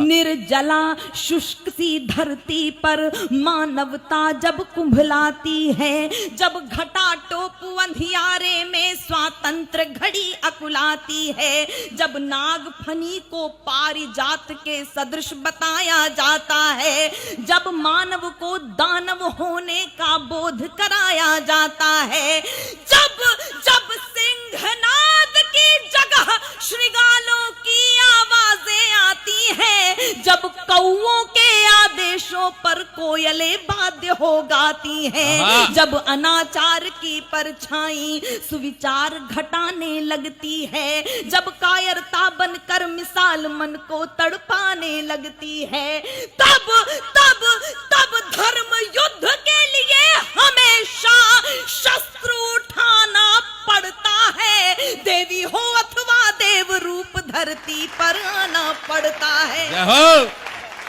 निर्जला शुष्क सी धरती पर मानवता जब कुंभलाती है, जब घटा टोप अंधियारे में स्वातंत्र घड़ी अकुलाती है, जब नाग फनी को पारिजात के सदृश बताया जाता है, जब मानव को दानव होने का बोध कराया जाता है, जब जब सिंहनाद की जगह श्रृगालों की आवाजें आती हैं, जब कौओं के आदेशों पर कोयले वाद्य हो गाती हैं, जब अनाचार की परछाई सुविचार घटाने लगती है, जब कायरता बनकर मिसाल मन को तड़पाने लगती है, तब तब तब धर्म युद्ध के लिए हमेशा शस्त्र उठाना पड़ता है। देवी हो अथवा देव रूप धरती पर आना पड़ता है।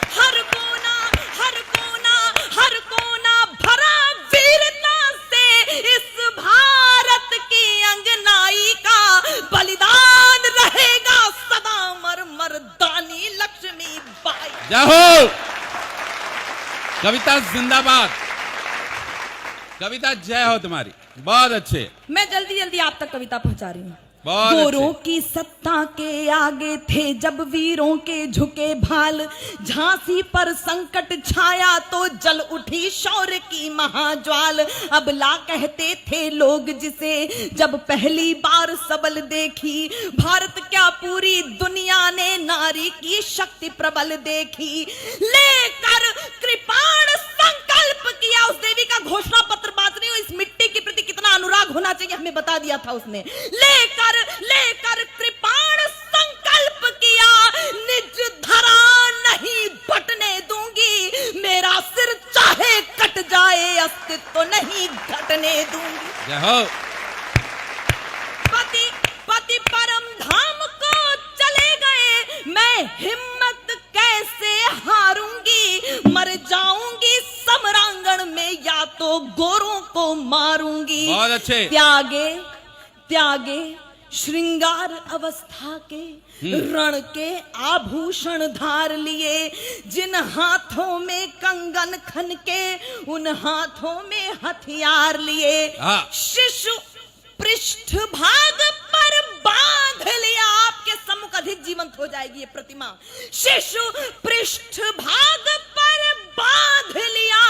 हर कोना हर कोना हर कोना भरा वीरता से इस भारत की अंगनाई का बलिदान रहेगा सदा मर मर्दानी लक्ष्मी बाई। जय हो। कविता जिंदाबाद। कविता जय हो तुम्हारी, बहुत अच्छे। मैं जल्दी जल्दी आप तक कविता पहुंचा रही हूँ। बहुत गोरों की सत्ता के आगे थे जब वीरों के झुके भाल, झांसी पर संकट छाया तो जल उठी शौर्य की महाज्वाल। अबला कहते थे लोग जिसे जब पहली बार सबल देखी, भारत क्या पूरी दुनिया ने नारी की शक्ति प्रबल देखी। लेकर कृपाण संकल्प किया, उस देवी का घोषणा पत्र बांटने, इस मिट्टी के प्रति कितना अनुराग होना चाहिए हमें बता दिया था उसने। लेकर कृपाण संकल्प किया, निज धरा नहीं बटने दूंगी, मेरा सिर चाहे कट जाए अस्तित्व नहीं घटने दूंगी। जय हो। पति पति परम धाम को चले गए, मैं हिम्मत कैसे हारूंगी, मर जाऊंगी समरांगण में या तो गोरों को मारूंगी। बहुत अच्छे। त्यागे श्रृंगार अवस्था के रण के आभूषण धार लिए, जिन हाथों में कंगन खन के उन हाथों में हथियार लिए। शिशु पृष्ठ भाग पर बांध लिया, आपके सम्मुख अधिक जीवंत हो जाएगी ये प्रतिमा। शिशु पृष्ठ भाग पर बांध लिया,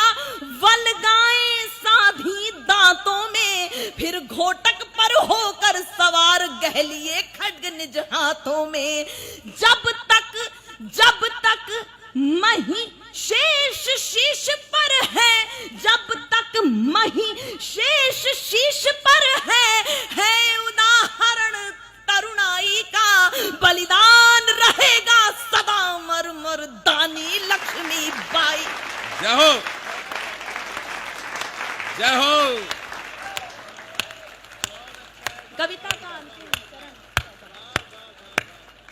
वल्गाएं साधी दांतों में, फिर घोटक पर होकर सवार गहलिए खड्ग निज हाथों में। जब तक मही शेष शीश पर है, जब तक मही शेष शीश पर है उदाहरण तरुणाई का, बलिदान रहेगा सदा मर मर्दानी लक्ष्मी बाई। जय हो। जय हो।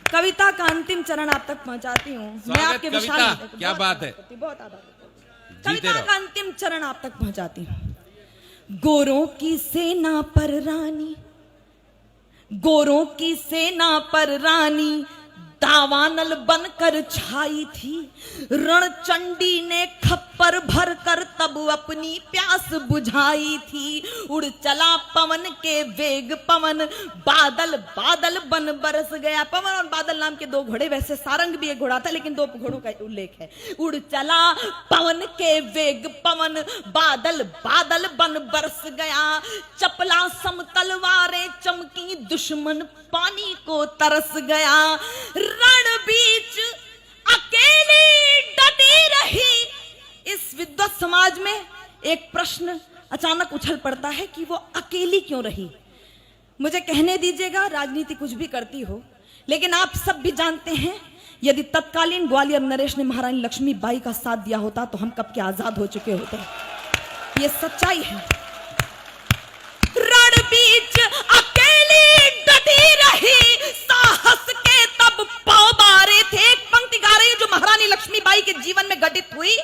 कविता का अंतिम चरण आप तक पहुंचाती हूँ मैं। आपके विशाल क्या बात है, बहुत आभार। कविता का अंतिम चरण आप तक पहुंचाती हूँ। गोरों की सेना पर रानी, गोरों की सेना पर रानी दावानल बनकर छाई थी, रणचंडी ने खप्पर भर कर तब अपनी प्यास बुझाई थी। उड़ चला पवन के वेग पवन, बादल बादल बन बरस गया। पवन और बादल नाम के दो घोड़े, वैसे सारंग भी एक घोड़ा था लेकिन दो घोड़ों का उल्लेख है। उड़ चला पवन के वेग पवन, बादल बादल बन बरस गया। चपला सम तलवारें चमकी, दुश्मन पानी को तरस गया। रण बीच अकेली डटी रही। इस विद्वत समाज में एक प्रश्न अचानक उछल पड़ता है कि वो अकेली क्यों रही। मुझे कहने दीजिएगा, राजनीति कुछ भी करती हो, लेकिन आप सब भी जानते हैं यदि तत्कालीन ग्वालियर नरेश ने महारानी लक्ष्मीबाई का साथ दिया होता तो हम कब के आजाद हो चुके होते। ये सच्चाई है। रण बीच अकेली डटी रही, साहस के तब पांव बारे थे। एक पंक्ति गा रही है जो महारानी लक्ष्मीबाई के जीवन में घटित हुई,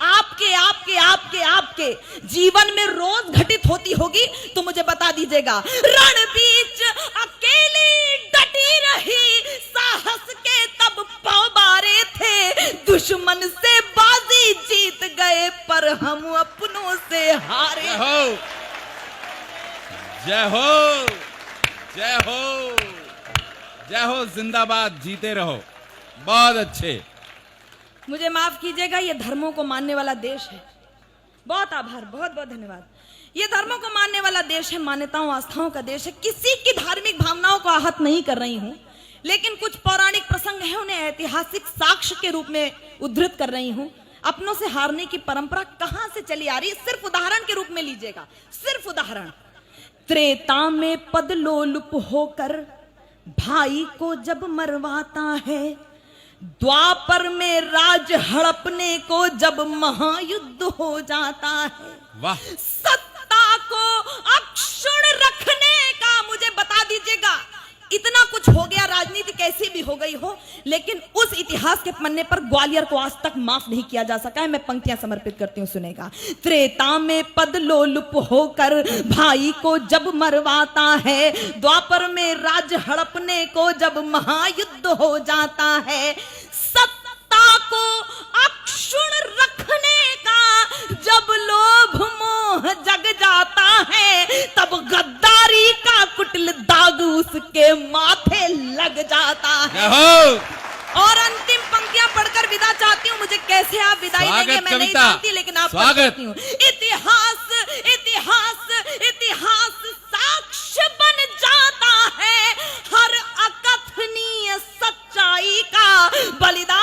आपके आपके आपके आपके जीवन में रोज घटित होती होगी तो मुझे बता दीजिएगा। रण बीच अकेली डटी रही, साहस के तब पांव बारे थे, दुश्मन से बाजी जीत गए पर हम अपनों से हारे। जय हो, जय हो, जय हो, जय हो, जिंदाबाद, जीते रहो। बहुत अच्छे। मुझे माफ कीजिएगा, ये धर्मों को मानने वाला देश है। बहुत आभार, बहुत बहुत धन्यवाद। ये धर्मों को मानने वाला देश है, मान्यताओं आस्थाओं का देश है। किसी की धार्मिक भावनाओं को आहत नहीं कर रही हूं, लेकिन कुछ पौराणिक प्रसंग है, उन्हें ऐतिहासिक साक्ष्य के रूप में उद्धृत कर रही हूं। अपनों से हारने की परंपरा कहां से चली आ रही है, सिर्फ उदाहरण के रूप में लीजिएगा, सिर्फ उदाहरण। त्रेता में पदलोलुप होकर भाई को जब मरवाता है, द्वापर में राज हड़पने को जब महायुद्ध हो जाता है, वाह, सत्ता को अक्षुण्ण रखने का, मुझे बता दीजिएगा, इतना कुछ हो गया, राजनीति कैसी भी हो गई हो, लेकिन उस इतिहास के पन्ने पर ग्वालियर को आज तक माफ नहीं किया जा सका है। मैं पंक्तियां समर्पित करती हूं, सुनेगा। त्रेता में पदलोलुप होकर भाई को जब मरवाता है, द्वापर में राज हड़पने को जब महायुद्ध हो जाता है, सत्ता को अक्षुण्ण रखने का जब लोभ मोह जग जाता है, तब गद्दारी का कुटिल दाग उसके माथे लग जाता है। और अंतिम पंक्तियां पढ़कर विदा चाहती हूँ। मुझे कैसे आप विदाई देंगे मैं नहीं जानती, लेकिन आप पढ़ सकती हूँ। इतिहास इतिहास इतिहास साक्ष्य बन जाता है हर अकथनीय सच्चाई का, बलिदान